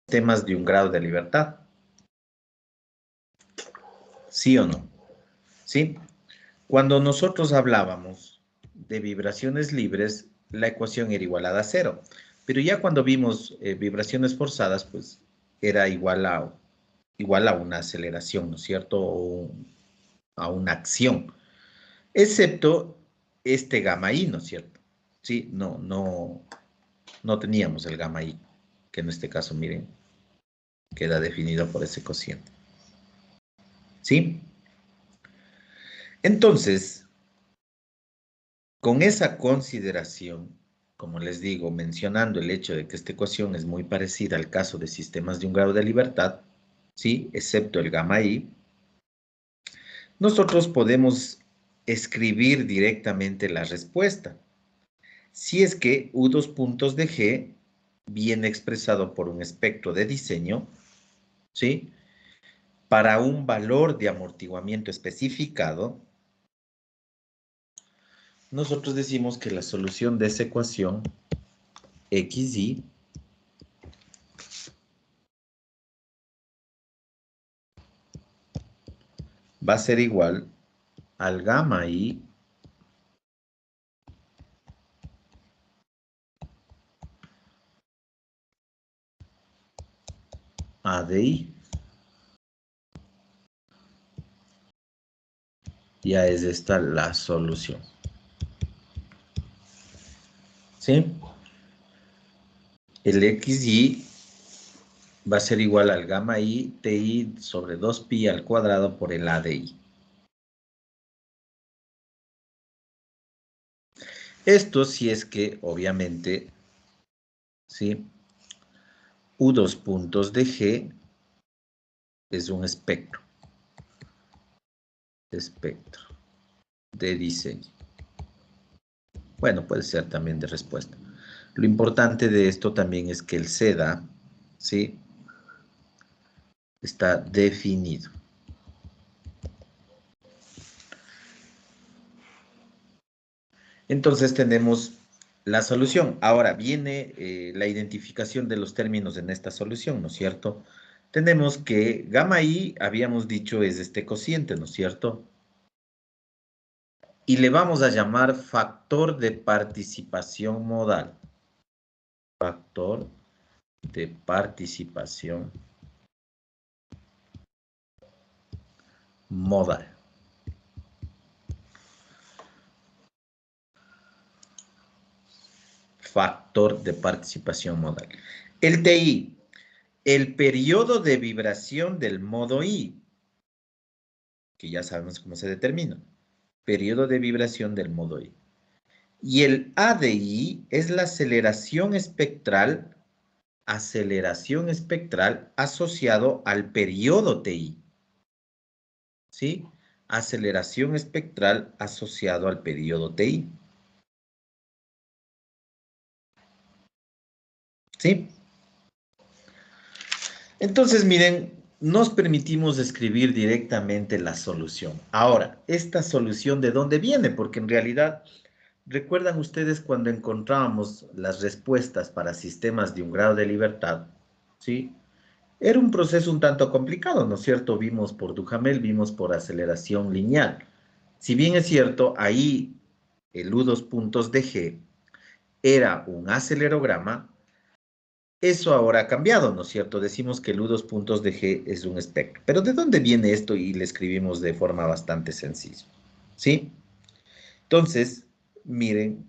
sistemas de un grado de libertad. ¿Sí o no? ¿Sí? Cuando nosotros hablábamos de vibraciones libres, la ecuación era igualada a cero. Pero ya cuando vimos vibraciones forzadas, pues era igual a una aceleración, ¿no es cierto? O a una acción. Excepto este gamma i, ¿no es cierto? Sí, no teníamos el gamma i, que en este caso, miren, queda definido por ese cociente. ¿Sí? Entonces, con esa consideración, como les digo, mencionando el hecho de que esta ecuación es muy parecida al caso de sistemas de un grado de libertad, ¿sí? Excepto el gamma i, nosotros podemos escribir directamente la respuesta. Si es que U2 puntos de G viene expresado por un espectro de diseño, ¿sí? Para un valor de amortiguamiento especificado, nosotros decimos que la solución de esa ecuación XY va a ser igual al gamma I A de I. Ya es esta la solución. ¿Sí? El XY va a ser igual al gamma I TI sobre 2pi al cuadrado por el A de I. Esto si es que, obviamente, ¿sí? U2 puntos de G es un espectro de diseño. Bueno, puede ser también de respuesta. Lo importante de esto también es que el seda, ¿sí? Está definido. Entonces tenemos la solución. Ahora viene la identificación de los términos en esta solución, ¿no es cierto? Tenemos que gamma i, habíamos dicho, es este cociente, ¿no es cierto? Y le vamos a llamar factor de participación modal. Factor de participación modal. Factor de participación modal. El TI, el periodo de vibración del modo I, que ya sabemos cómo se determina. Periodo de vibración del modo I. Y el ADI es la aceleración espectral asociado al periodo TI. ¿Sí? Aceleración espectral asociado al periodo TI. ¿Sí? Entonces, miren, nos permitimos escribir directamente la solución. Ahora, ¿esta solución de dónde viene? Porque en realidad, ¿recuerdan ustedes cuando encontrábamos las respuestas para sistemas de un grado de libertad? ¿Sí? Era un proceso un tanto complicado, ¿no es cierto? Vimos por Duhamel, vimos por aceleración lineal. Si bien es cierto, ahí el U2 puntos de G era un acelerograma, eso ahora ha cambiado, ¿no es cierto? Decimos que el U2 puntos de G es un espectro. Pero ¿de dónde viene esto? Y le escribimos de forma bastante sencilla. ¿Sí? Entonces, miren,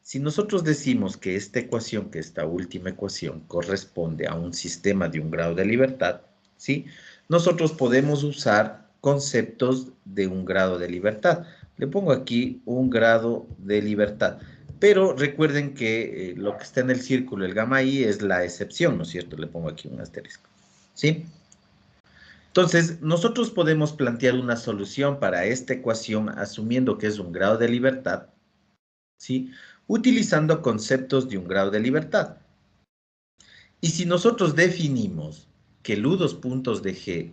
si nosotros decimos que esta última ecuación, corresponde a un sistema de un grado de libertad, ¿sí? Nosotros podemos usar conceptos de un grado de libertad. Le pongo aquí un grado de libertad. Pero recuerden que lo que está en el círculo, el gamma i, es la excepción, ¿no es cierto? Le pongo aquí un asterisco, ¿sí? Entonces, nosotros podemos plantear una solución para esta ecuación asumiendo que es un grado de libertad, ¿sí? Utilizando conceptos de un grado de libertad. Y si nosotros definimos que el U2 puntos de G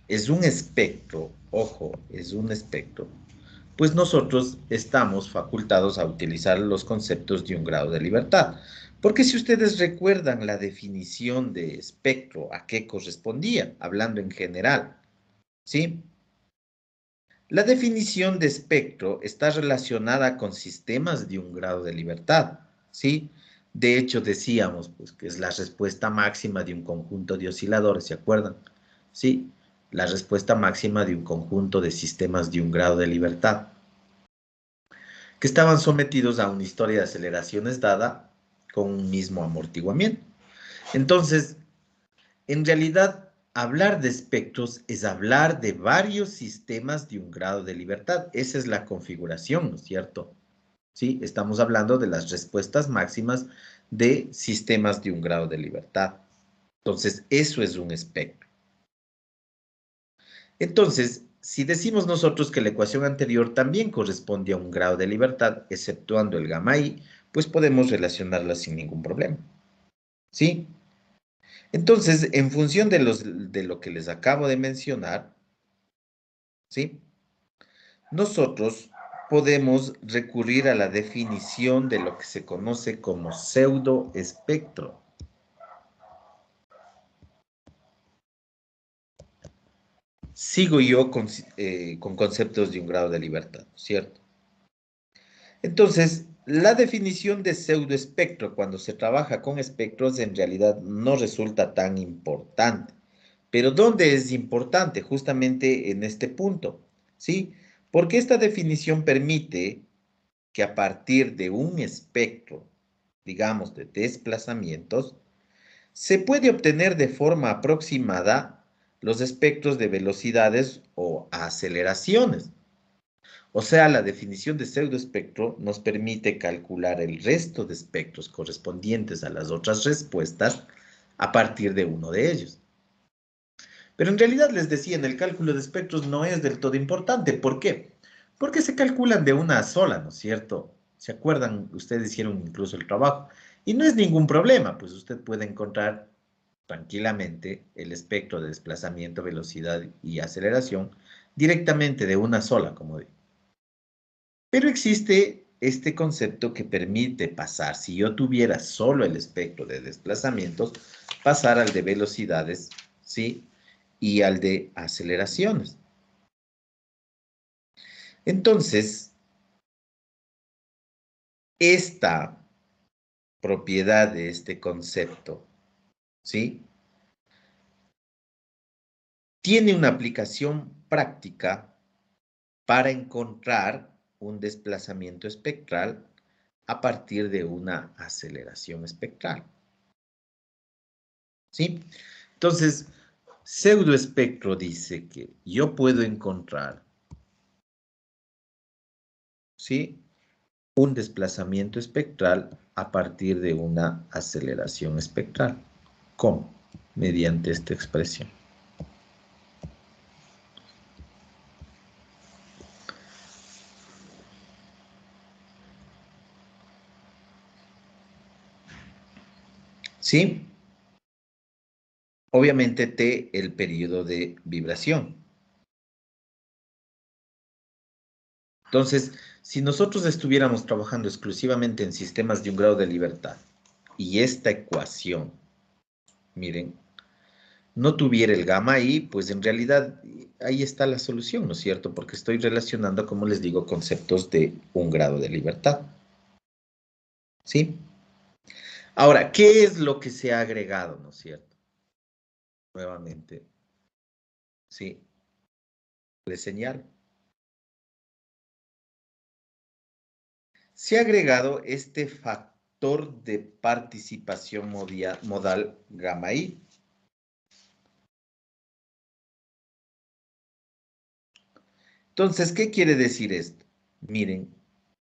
es un espectro, ojo, es un espectro, pues nosotros estamos facultados a utilizar los conceptos de un grado de libertad. Porque si ustedes recuerdan la definición de espectro, ¿a qué correspondía? Hablando en general, ¿sí? La definición de espectro está relacionada con sistemas de un grado de libertad, ¿sí? De hecho, decíamos pues, que es la respuesta máxima de un conjunto de osciladores, ¿se acuerdan? Sí, la respuesta máxima de un conjunto de sistemas de un grado de libertad, que estaban sometidos a una historia de aceleraciones dada con un mismo amortiguamiento. Entonces, en realidad, hablar de espectros es hablar de varios sistemas de un grado de libertad. Esa es la configuración, ¿no es cierto? Sí, estamos hablando de las respuestas máximas de sistemas de un grado de libertad. Entonces, eso es un espectro. Entonces, si decimos nosotros que la ecuación anterior también corresponde a un grado de libertad, exceptuando el gamma i, pues podemos relacionarla sin ningún problema. ¿Sí? Entonces, en función de lo que les acabo de mencionar, ¿sí? Nosotros podemos recurrir a la definición de lo que se conoce como pseudoespectro. Sigo yo con conceptos de un grado de libertad, ¿cierto? Entonces, la definición de pseudoespectro cuando se trabaja con espectros en realidad no resulta tan importante. Pero ¿dónde es importante? Justamente en este punto, ¿sí? Porque esta definición permite que a partir de un espectro, digamos, de desplazamientos, se puede obtener de forma aproximada los espectros de velocidades o aceleraciones. O sea, la definición de pseudoespectro nos permite calcular el resto de espectros correspondientes a las otras respuestas a partir de uno de ellos. Pero en realidad les decía, en el cálculo de espectros no es del todo importante. ¿Por qué? Porque se calculan de una sola, ¿no es cierto? ¿Se acuerdan? Ustedes hicieron incluso el trabajo. Y no es ningún problema, pues usted puede encontrar tranquilamente el espectro de desplazamiento, velocidad y aceleración directamente de una sola, como digo. Pero existe este concepto que permite pasar, si yo tuviera solo el espectro de desplazamientos, pasar al de velocidades, ¿sí? Y al de aceleraciones. Entonces, esta propiedad de este concepto, ¿sí? Tiene una aplicación práctica para encontrar un desplazamiento espectral a partir de una aceleración espectral, ¿sí? Entonces, pseudoespectro dice que yo puedo encontrar, ¿sí? Un desplazamiento espectral a partir de una aceleración espectral. ¿Cómo? Mediante esta expresión. ¿Sí? Obviamente T, el periodo de vibración. Entonces, si nosotros estuviéramos trabajando exclusivamente en sistemas de un grado de libertad y esta ecuación, miren, no tuviera el gamma i, pues en realidad ahí está la solución, ¿no es cierto? Porque estoy relacionando, como les digo, conceptos de un grado de libertad. ¿Sí? Ahora, ¿qué es lo que se ha agregado, no es cierto? Nuevamente, ¿sí? Les señalo. Se ha agregado este factor de participación modal gamma i. Entonces, ¿qué quiere decir esto? Miren,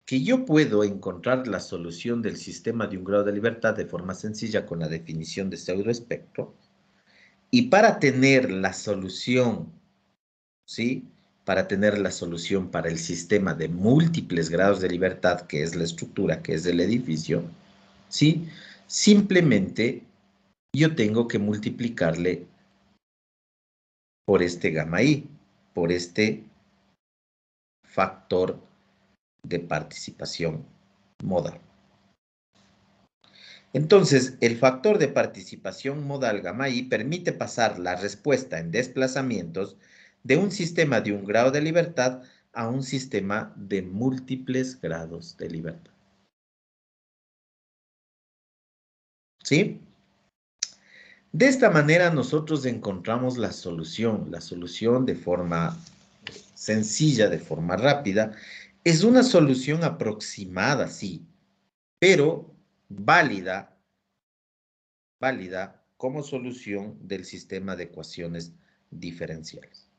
que yo puedo encontrar la solución del sistema de un grado de libertad de forma sencilla con la definición de pseudoespectro. Y para tener la solución, ¿sí? Para tener la solución para el sistema de múltiples grados de libertad, que es la estructura, que es el edificio, ¿sí? Simplemente yo tengo que multiplicarle por este gamma i, por este factor de participación modal. Entonces, el factor de participación modal gamma I permite pasar la respuesta en desplazamientos de un sistema de un grado de libertad a un sistema de múltiples grados de libertad. ¿Sí? De esta manera nosotros encontramos la solución de forma sencilla, de forma rápida. Es una solución aproximada, sí, pero válida como solución del sistema de ecuaciones diferenciales.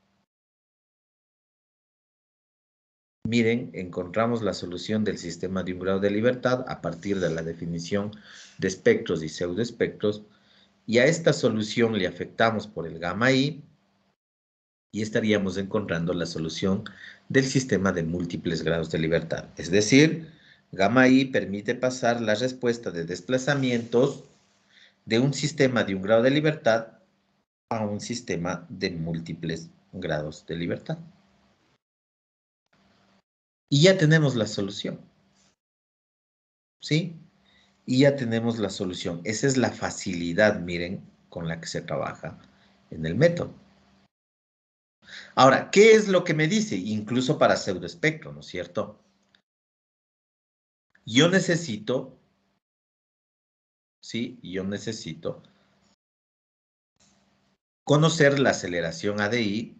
Miren, encontramos la solución del sistema de un grado de libertad a partir de la definición de espectros y pseudoespectros, y a esta solución le afectamos por el gamma I, y estaríamos encontrando la solución del sistema de múltiples grados de libertad. Es decir, gamma I permite pasar la respuesta de desplazamientos de un sistema de un grado de libertad a un sistema de múltiples grados de libertad. Y ya tenemos la solución. ¿Sí? Y ya tenemos la solución. Esa es la facilidad, miren, con la que se trabaja en el método. Ahora, ¿qué es lo que me dice? Incluso para pseudoespectro, ¿no es cierto? Yo necesito, ¿sí? Yo necesito conocer la aceleración ADI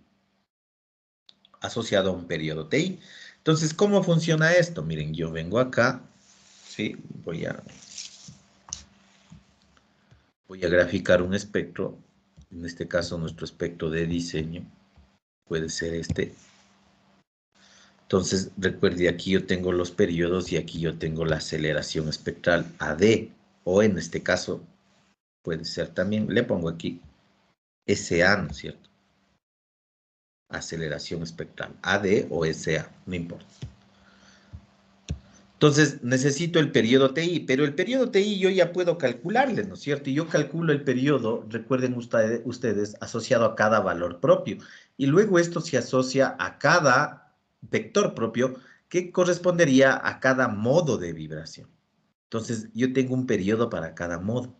asociado a un periodo TI. Entonces, ¿cómo funciona esto? Miren, yo vengo acá, ¿sí? Voy a graficar un espectro. En este caso, nuestro espectro de diseño puede ser este. Entonces, recuerde, aquí yo tengo los periodos y aquí yo tengo la aceleración espectral AD, o en este caso puede ser también, le pongo aquí SA, ¿no es cierto? Aceleración espectral, AD o SA, no importa. Entonces, necesito el periodo TI, pero el periodo TI yo ya puedo calcularle, ¿no es cierto? Y yo calculo el periodo, recuerden ustedes, asociado a cada valor propio. Y luego esto se asocia a cada vector propio que correspondería a cada modo de vibración. Entonces, yo tengo un periodo para cada modo.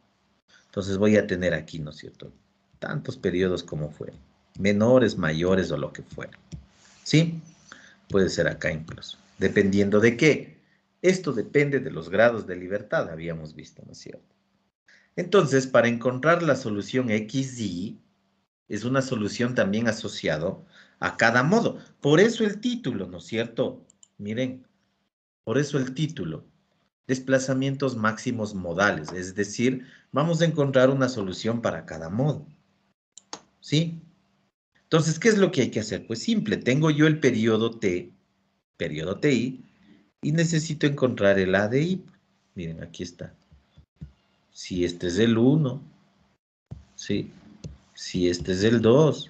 Entonces, voy a tener aquí, ¿no es cierto? Tantos periodos como fueran, menores, mayores o lo que fuera. ¿Sí? Puede ser acá incluso. ¿Dependiendo de qué? Esto depende de los grados de libertad, habíamos visto, ¿no es cierto? Entonces, para encontrar la solución XY, es una solución también asociado a cada modo. Por eso el título, ¿no es cierto? Miren, por eso el título. Desplazamientos máximos modales, es decir, vamos a encontrar una solución para cada modo. ¿Sí? Entonces, ¿qué es lo que hay que hacer? Pues simple, tengo yo el periodo T, periodo TI, y necesito encontrar el ADI. Miren, aquí está. Si este es el 1, ¿sí? Si este es el 2,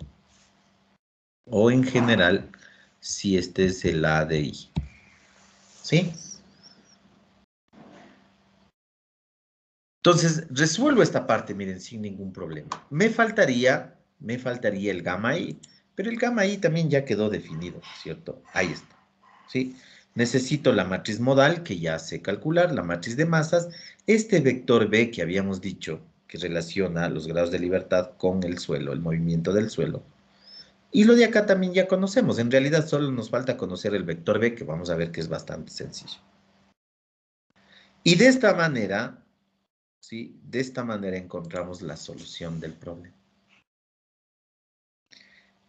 o en general, si este es el ADI. ¿Sí? Entonces, resuelvo esta parte, miren, sin ningún problema. Me faltaría el gamma I, pero el gamma I también ya quedó definido, ¿cierto? Ahí está, ¿sí? Necesito la matriz modal, que ya sé calcular, la matriz de masas, este vector B que habíamos dicho, que relaciona los grados de libertad con el suelo, el movimiento del suelo. Y lo de acá también ya conocemos, en realidad solo nos falta conocer el vector B, que vamos a ver que es bastante sencillo. Y de esta manera, ¿sí? De esta manera encontramos la solución del problema.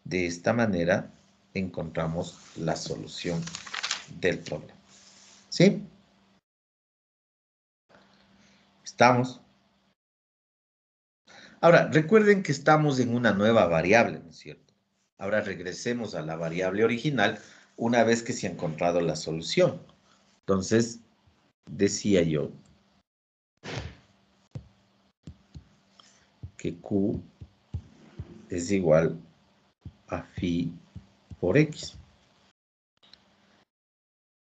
De esta manera encontramos la solución del problema. ¿Sí? ¿Estamos? Ahora, recuerden que estamos en una nueva variable, ¿no es cierto? Ahora regresemos a la variable original una vez que se ha encontrado la solución. Entonces, decía yo que Q es igual a phi por X.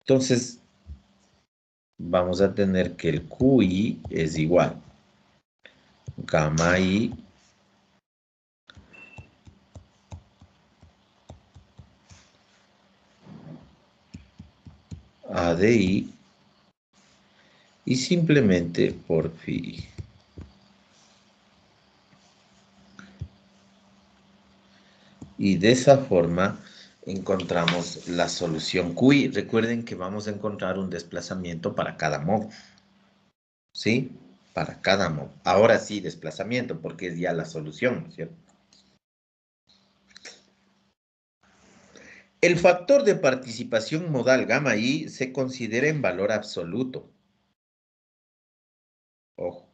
Entonces, vamos a tener que el QI es igual gamma I ADI y simplemente por phi. Y de esa forma encontramos la solución QI. Recuerden que vamos a encontrar un desplazamiento para cada modo. ¿Sí? Para cada modo. Ahora sí, desplazamiento, porque es ya la solución, ¿no es cierto? El factor de participación modal gamma I se considera en valor absoluto. Ojo.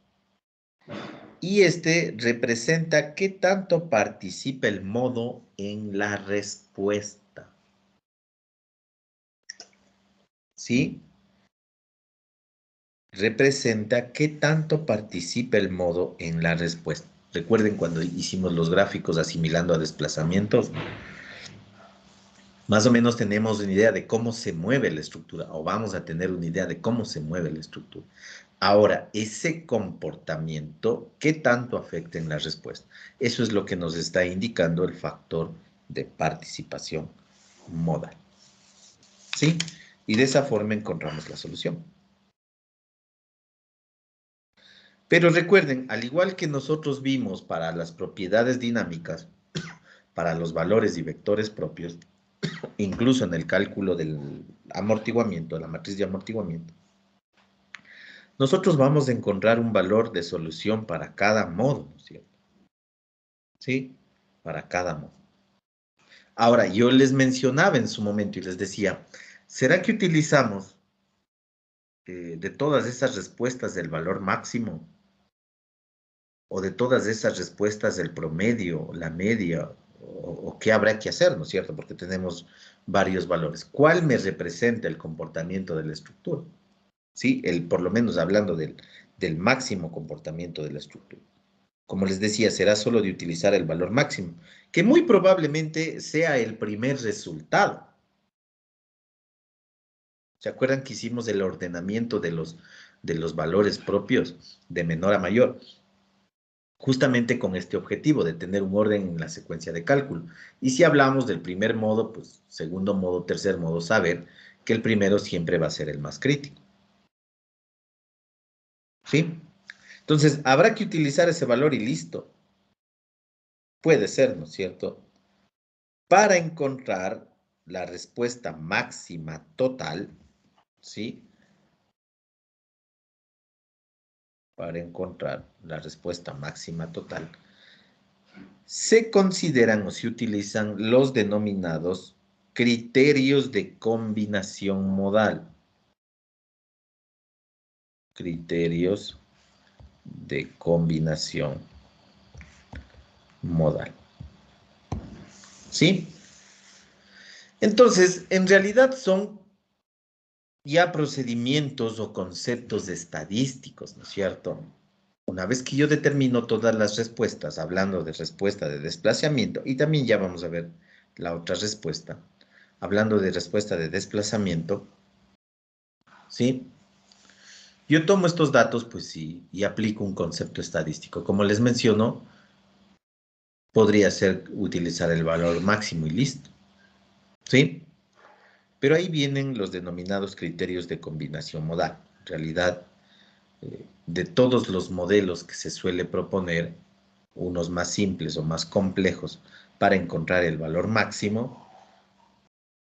Y este representa qué tanto participa el modo en la respuesta. ¿Sí? Representa qué tanto participa el modo en la respuesta. Recuerden cuando hicimos los gráficos asimilando a desplazamientos, más o menos tenemos una idea de cómo se mueve la estructura, o vamos a tener una idea de cómo se mueve la estructura. Ahora, ese comportamiento, ¿qué tanto afecta en la respuesta? Eso es lo que nos está indicando el factor de participación modal. ¿Sí? Y de esa forma encontramos la solución. Pero recuerden, al igual que nosotros vimos para las propiedades dinámicas, para los valores y vectores propios, incluso en el cálculo del amortiguamiento, de la matriz de amortiguamiento, nosotros vamos a encontrar un valor de solución para cada modo, ¿no es cierto? ¿Sí? Para cada modo. Ahora, yo les mencionaba en su momento y les decía, ¿será que utilizamos de todas esas respuestas del valor máximo o de todas esas respuestas del promedio, la media, o qué habrá que hacer, ¿no es cierto? Porque tenemos varios valores. ¿Cuál me representa el comportamiento de la estructura? ¿Sí? Por lo menos hablando del máximo comportamiento de la estructura. Como les decía, será solo de utilizar el valor máximo, que muy probablemente sea el primer resultado. ¿Se acuerdan que hicimos el ordenamiento de los valores propios de menor a mayor? Justamente con este objetivo de tener un orden en la secuencia de cálculo. Y si hablamos del primer modo, pues segundo modo, tercer modo, saber que el primero siempre va a ser el más crítico. ¿Sí? Entonces, habrá que utilizar ese valor y listo. Puede ser, ¿no es cierto? Para encontrar la respuesta máxima total, ¿sí? Para encontrar la respuesta máxima total, se consideran o se utilizan los denominados criterios de combinación modal. Criterios de combinación modal. ¿Sí? Entonces, en realidad son ya procedimientos o conceptos estadísticos, ¿no es cierto? Una vez que yo determino todas las respuestas, hablando de respuesta de desplazamiento, y también ya vamos a ver la otra respuesta, hablando de respuesta de desplazamiento, ¿sí? Yo tomo estos datos, pues sí, y aplico un concepto estadístico. Como les menciono, podría ser utilizar el valor máximo y listo, ¿sí? Pero ahí vienen los denominados criterios de combinación modal. En realidad, de todos los modelos que se suele proponer, unos más simples o más complejos, para encontrar el valor máximo,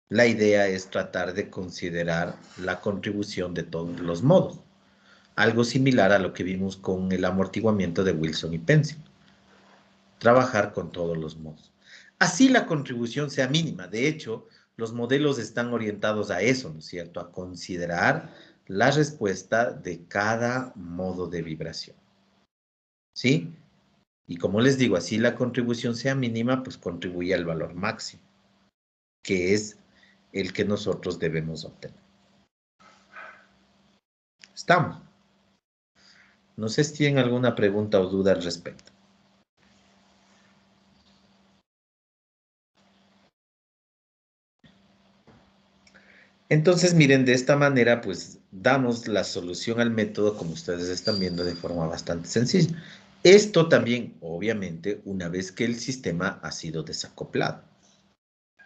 la idea es tratar de considerar la contribución de todos los modos. Algo similar a lo que vimos con el amortiguamiento de Wilson y Penzias. Trabajar con todos los modos. Así la contribución sea mínima. De hecho, los modelos están orientados a eso, ¿no es cierto? A considerar la respuesta de cada modo de vibración. ¿Sí? Y como les digo, así la contribución sea mínima, pues contribuye al valor máximo, que es el que nosotros debemos obtener. ¿Estamos? No sé si tienen alguna pregunta o duda al respecto. Entonces, miren, de esta manera, pues damos la solución al método, como ustedes están viendo, de forma bastante sencilla. Esto también, obviamente, una vez que el sistema ha sido desacoplado.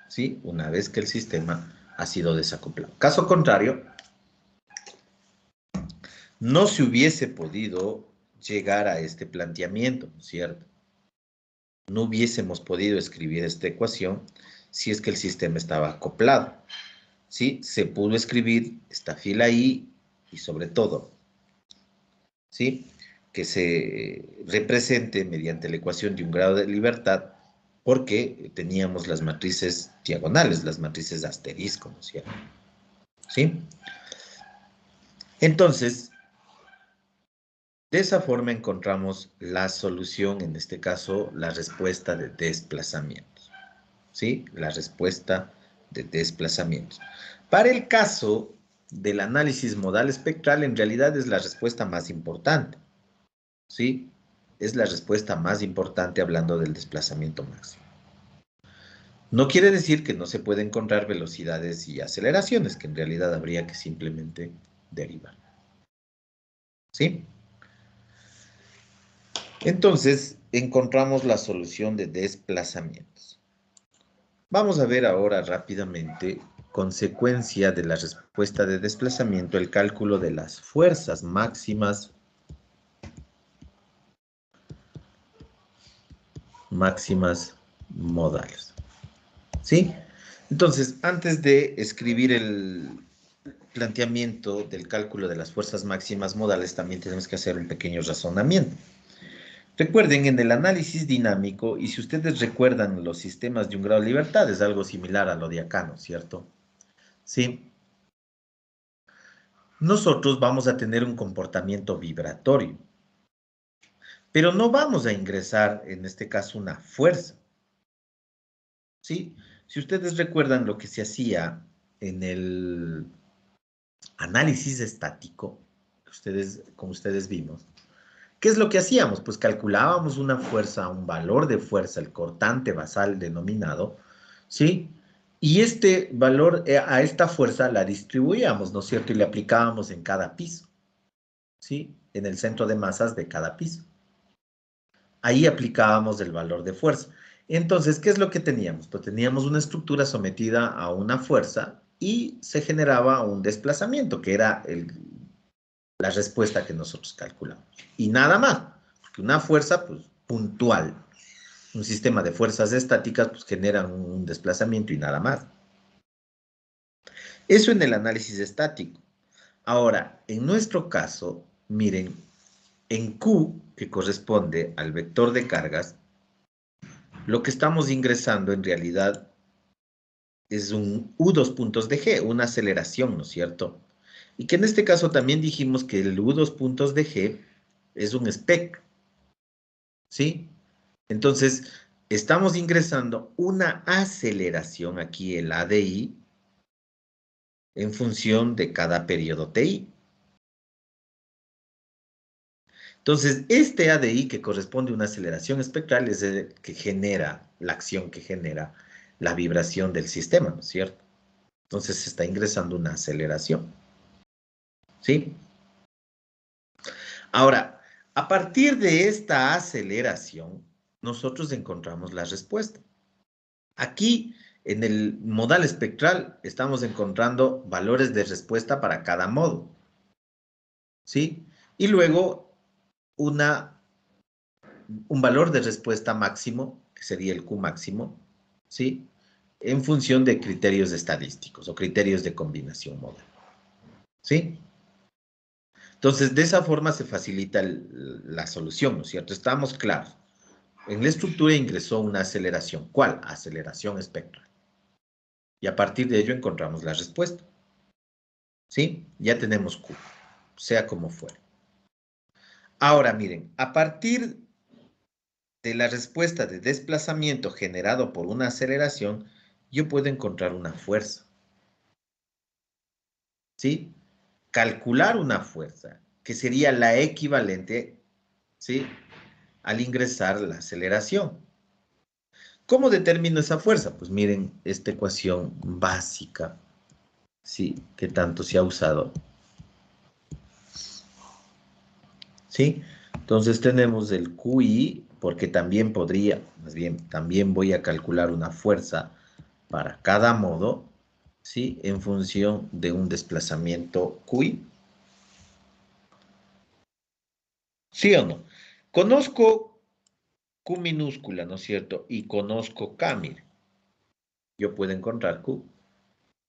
¿Sí? Una vez que el sistema ha sido desacoplado. Caso contrario, no se hubiese podido llegar a este planteamiento, ¿no es cierto? No hubiésemos podido escribir esta ecuación si es que el sistema estaba acoplado. ¿Sí? Se pudo escribir esta fila I y sobre todo, ¿sí? Que se represente mediante la ecuación de un grado de libertad porque teníamos las matrices diagonales, las matrices de asterisco, ¿no es cierto? ¿Sí? Entonces, de esa forma encontramos la solución, en este caso, la respuesta de desplazamientos. ¿Sí? La respuesta de desplazamientos. Para el caso del análisis modal espectral, en realidad es la respuesta más importante. ¿Sí? Es la respuesta más importante hablando del desplazamiento máximo. No quiere decir que no se puede encontrar velocidades y aceleraciones, que en realidad habría que simplemente derivar. ¿Sí? Entonces, encontramos la solución de desplazamientos. Vamos a ver ahora rápidamente, consecuencia de la respuesta de desplazamiento, el cálculo de las fuerzas máximas modales. ¿Sí? Entonces, antes de escribir el planteamiento del cálculo de las fuerzas máximas modales, también tenemos que hacer un pequeño razonamiento. Recuerden, en el análisis dinámico, y si ustedes recuerdan los sistemas de un grado de libertad, es algo similar a lo de acá, ¿no es cierto? Sí. Nosotros vamos a tener un comportamiento vibratorio, pero no vamos a ingresar, en este caso, una fuerza. ¿Sí? Si ustedes recuerdan lo que se hacía en el análisis estático, como ustedes vimos, ¿qué es lo que hacíamos? Pues calculábamos una fuerza, un valor de fuerza, el cortante basal denominado, ¿sí? Y este valor, a esta fuerza la distribuíamos, ¿no es cierto? Y le aplicábamos en cada piso, ¿sí? En el centro de masas de cada piso. Ahí aplicábamos el valor de fuerza. Entonces, ¿qué es lo que teníamos? Pues teníamos una estructura sometida a una fuerza y se generaba un desplazamiento, que era la respuesta que nosotros calculamos. Y nada más, porque una fuerza pues, puntual, un sistema de fuerzas estáticas, pues generan un desplazamiento y nada más. Eso en el análisis estático. Ahora, en nuestro caso, miren, en Q, que corresponde al vector de cargas, lo que estamos ingresando en realidad es un U2 puntos de G, una aceleración, ¿no es cierto? Y que en este caso también dijimos que el U2 puntos de G es un espectro, ¿sí? Entonces, estamos ingresando una aceleración aquí, el ADI, en función de cada periodo TI. Entonces, este ADI que corresponde a una aceleración espectral es el que genera, la acción que genera la vibración del sistema, ¿no es cierto? Entonces, se está ingresando una aceleración, ¿sí? Ahora, a partir de esta aceleración, nosotros encontramos la respuesta. Aquí, en el modal espectral, estamos encontrando valores de respuesta para cada modo, ¿sí? Y luego, un valor de respuesta máximo, que sería el Q máximo, ¿sí? En función de criterios estadísticos o criterios de combinación modal, ¿sí? Entonces, de esa forma se facilita la solución, ¿no es cierto? Estamos claros. En la estructura ingresó una aceleración. ¿Cuál? Aceleración espectral. Y a partir de ello encontramos la respuesta. ¿Sí? Ya tenemos Q, sea como fuere. Ahora, miren, a partir de la respuesta de desplazamiento generado por una aceleración, yo puedo encontrar una fuerza. ¿Sí? Calcular una fuerza, que sería la equivalente, ¿sí? Al ingresar la aceleración. ¿Cómo determino esa fuerza? Pues miren esta ecuación básica, ¿sí? Que tanto se ha usado. ¿Sí? Entonces tenemos el QI, porque también podría, más bien, también voy a calcular una fuerza para cada modo, ¿sí? En función de un desplazamiento QI. ¿Sí o no? Conozco Q minúscula, ¿no es cierto? Y conozco K, mire. Yo puedo encontrar Q.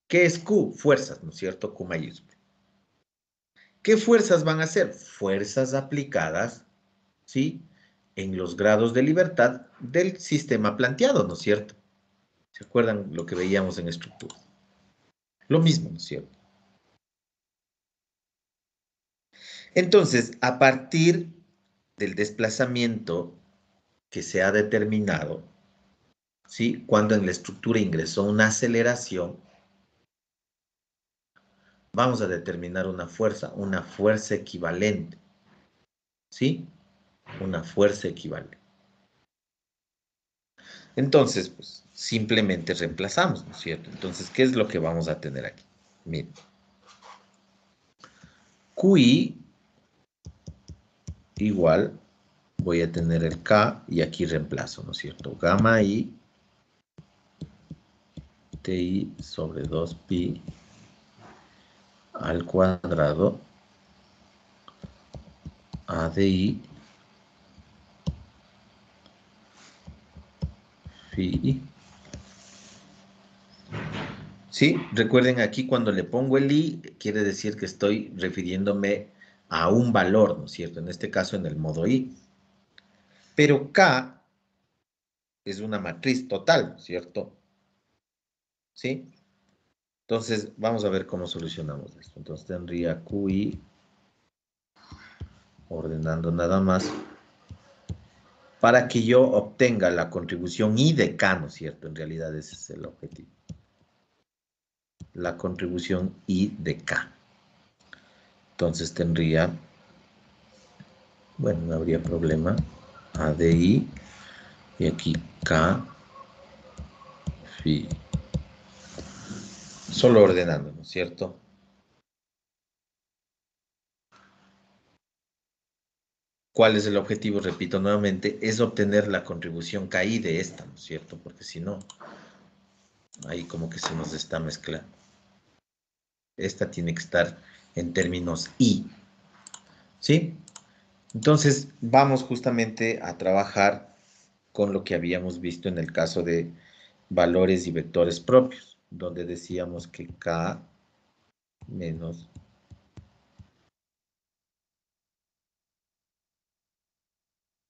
¿Qué es Q? Fuerzas, ¿no es cierto? Q mayúscula. ¿Qué fuerzas van a ser? Fuerzas aplicadas, ¿sí? En los grados de libertad del sistema planteado, ¿no es cierto? ¿Se acuerdan lo que veíamos en estructura? Lo mismo, ¿no es cierto? Entonces, a partir del desplazamiento que se ha determinado, ¿sí? Cuando en la estructura ingresó una aceleración, vamos a determinar una fuerza equivalente, ¿sí? Una fuerza equivalente. Entonces, pues, simplemente reemplazamos, ¿no es cierto? Entonces, ¿qué es lo que vamos a tener aquí? Miren, QI igual, voy a tener el K y aquí reemplazo, ¿no es cierto? Gamma I TI sobre 2pi al cuadrado ADI phi. Sí, recuerden aquí cuando le pongo el I, quiere decir que estoy refiriéndome a un valor, ¿no es cierto? En este caso en el modo I. Pero K es una matriz total, ¿no es cierto? ¿Sí? Entonces, vamos a ver cómo solucionamos esto. Entonces tendría QI, ordenando nada más, para que yo obtenga la contribución I de K, ¿no es cierto? En realidad ese es el objetivo. La contribución I de K. Entonces tendría, bueno, no habría problema, ADI y aquí K, phi. Solo ordenando, ¿no es cierto? ¿Cuál es el objetivo? Repito nuevamente, es obtener la contribución KI de esta, ¿no es cierto? Porque si no, ahí como que se nos está mezclando. Esta tiene que estar en términos I, ¿sí? Entonces, vamos justamente a trabajar con lo que habíamos visto en el caso de valores y vectores propios, donde decíamos que K menos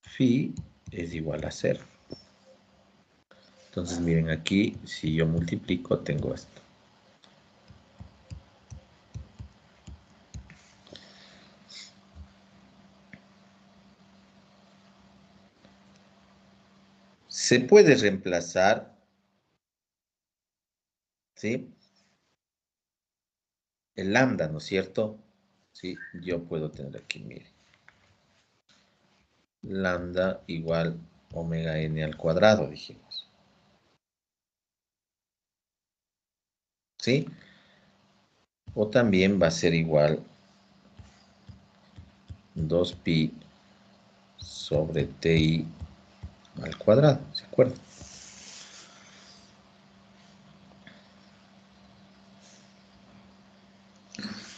phi es igual a 0. Entonces, miren aquí, si yo multiplico, tengo esto. Se puede reemplazar, ¿sí? El lambda, ¿no es cierto? Sí, yo puedo tener aquí, miren. Lambda igual omega n al cuadrado, dijimos. ¿Sí? O también va a ser igual 2pi sobre ti al cuadrado, ¿se acuerdan?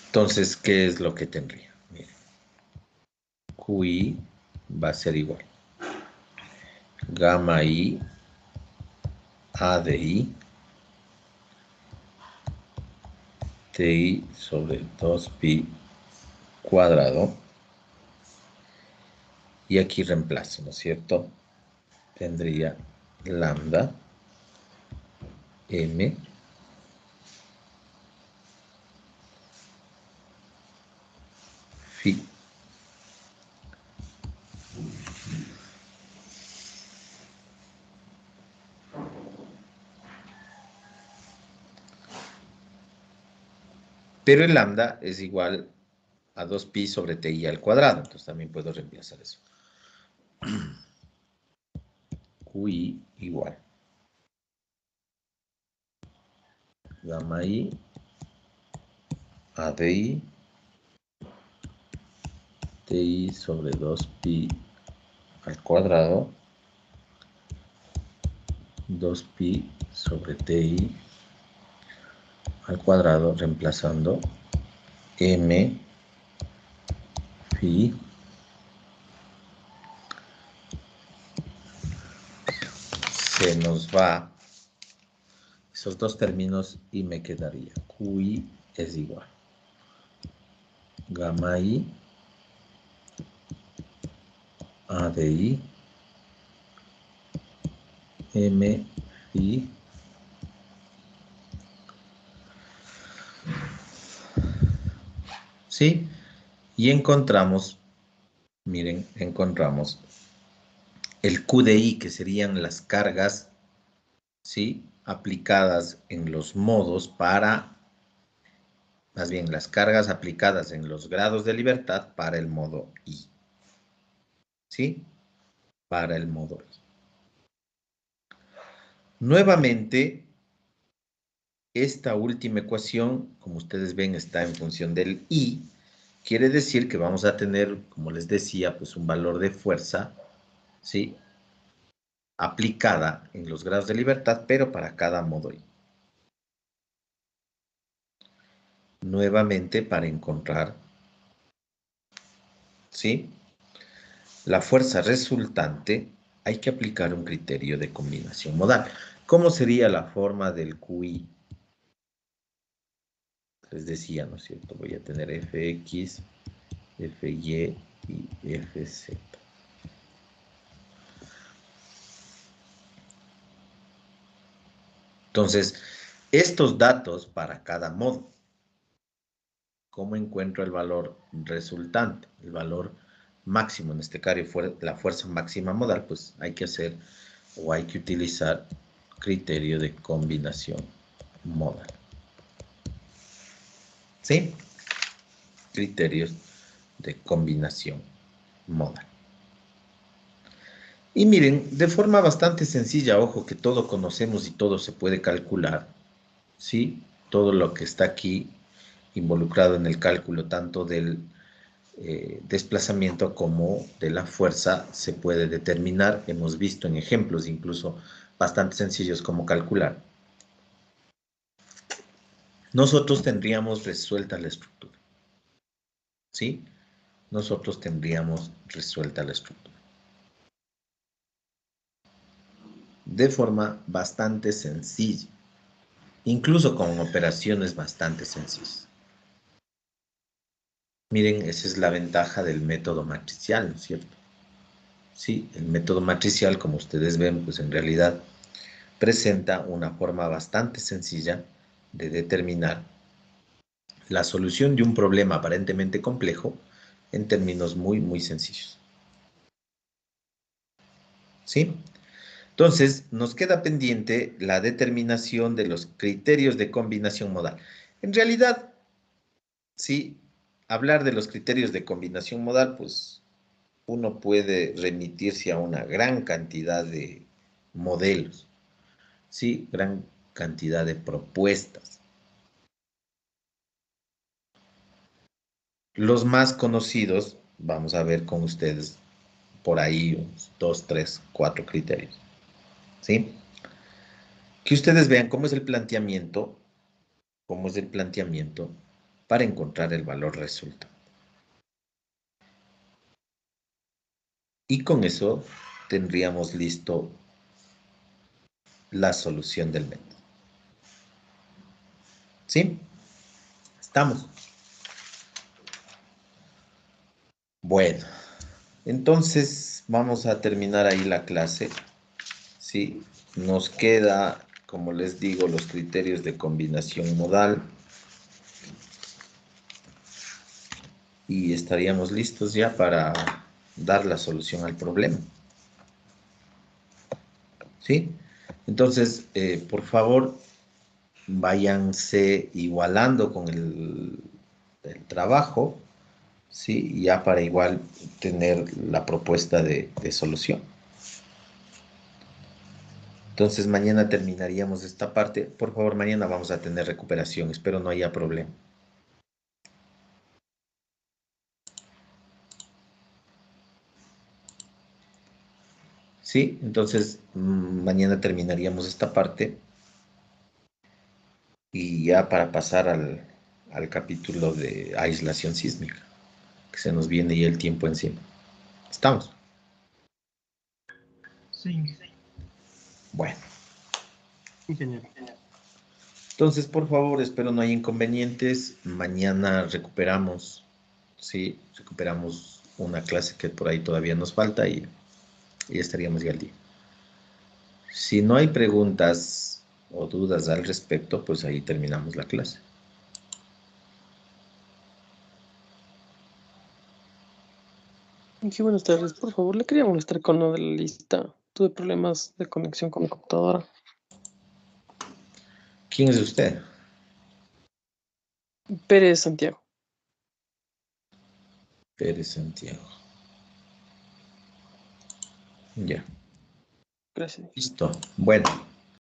Entonces, ¿qué es lo que tendría? Miren, QI va a ser igual. Gamma I A de I TI sobre 2pi cuadrado. Y aquí reemplazo, ¿no es cierto? Tendría lambda m phi. Pero el lambda es igual a 2pi sobre ti al cuadrado. Entonces también puedo reemplazar eso. QI igual. Gamma I a de I ti sobre 2pi al cuadrado. 2pi sobre ti al cuadrado reemplazando m phi se nos va esos dos términos y me quedaría QI es igual gamma I A de I M I. ¿Sí? Y encontramos, miren, encontramos el Q de I, que serían las cargas, ¿sí? Aplicadas en los modos para, más bien, las cargas aplicadas en los grados de libertad para el modo I. ¿Sí? Para el modo I. Nuevamente, esta última ecuación, como ustedes ven, está en función del I. Quiere decir que vamos a tener, como les decía, pues un valor de fuerza, ¿sí? Aplicada en los grados de libertad, pero para cada modo I. Nuevamente, para encontrar, ¿sí? La fuerza resultante, hay que aplicar un criterio de combinación modal. ¿Cómo sería la forma del QI? Les decía, ¿no es cierto? Voy a tener Fx, Fy y Fz. Entonces, estos datos para cada modo, ¿cómo encuentro el valor resultante? El valor máximo, en este caso, la fuerza máxima modal, pues hay que hacer o hay que utilizar criterio de combinación modal. ¿Sí? Criterios de combinación modal. Y miren, de forma bastante sencilla, ojo que todo conocemos y todo se puede calcular, ¿sí? Todo lo que está aquí involucrado en el cálculo, tanto del desplazamiento como de la fuerza, se puede determinar. Hemos visto en ejemplos incluso bastante sencillos cómo calcular. Nosotros tendríamos resuelta la estructura, ¿sí? Nosotros tendríamos resuelta la estructura. De forma bastante sencilla, incluso con operaciones bastante sencillas. Miren, esa es la ventaja del método matricial, ¿no es cierto? Sí, el método matricial, como ustedes ven, pues en realidad presenta una forma bastante sencilla de determinar la solución de un problema aparentemente complejo en términos muy, muy sencillos. ¿Sí? Entonces, nos queda pendiente la determinación de los criterios de combinación modal. En realidad, sí, hablar de los criterios de combinación modal, pues uno puede remitirse a una gran cantidad de modelos, sí, gran cantidad de propuestas. Los más conocidos, vamos a ver con ustedes por ahí unos 2, 3, 4 criterios, ¿sí? Que ustedes vean cómo es el planteamiento para encontrar el valor resultado. Y con eso tendríamos listo la solución del método. ¿Sí? Estamos. Bueno, entonces vamos a terminar ahí la clase. ¿Sí? Nos queda, como les digo, los criterios de combinación modal. Y estaríamos listos ya para dar la solución al problema. ¿Sí? Entonces, por favor, váyanse igualando con el trabajo, ¿sí? Ya para igual tener la propuesta de solución. Entonces, mañana terminaríamos esta parte. Por favor, mañana vamos a tener recuperación. Espero no haya problema. ¿Sí? Entonces, mañana terminaríamos esta parte. Y ya para pasar al capítulo de aislación sísmica, que se nos viene ya el tiempo encima. ¿Estamos? Sí. Bueno, Ingeniero. entonces, por favor, espero no haya inconvenientes. Mañana recuperamos, sí, recuperamos una clase que por ahí todavía nos falta y estaríamos ya al día. Si no hay preguntas o dudas al respecto, pues ahí terminamos la clase. Sí, buenas tardes. Por favor, le quería molestar con lo de la lista. Tuve problemas de conexión con mi computadora. ¿Quién es usted? Pérez Santiago. Pérez Santiago. Ya, Gracias. listo. Bueno.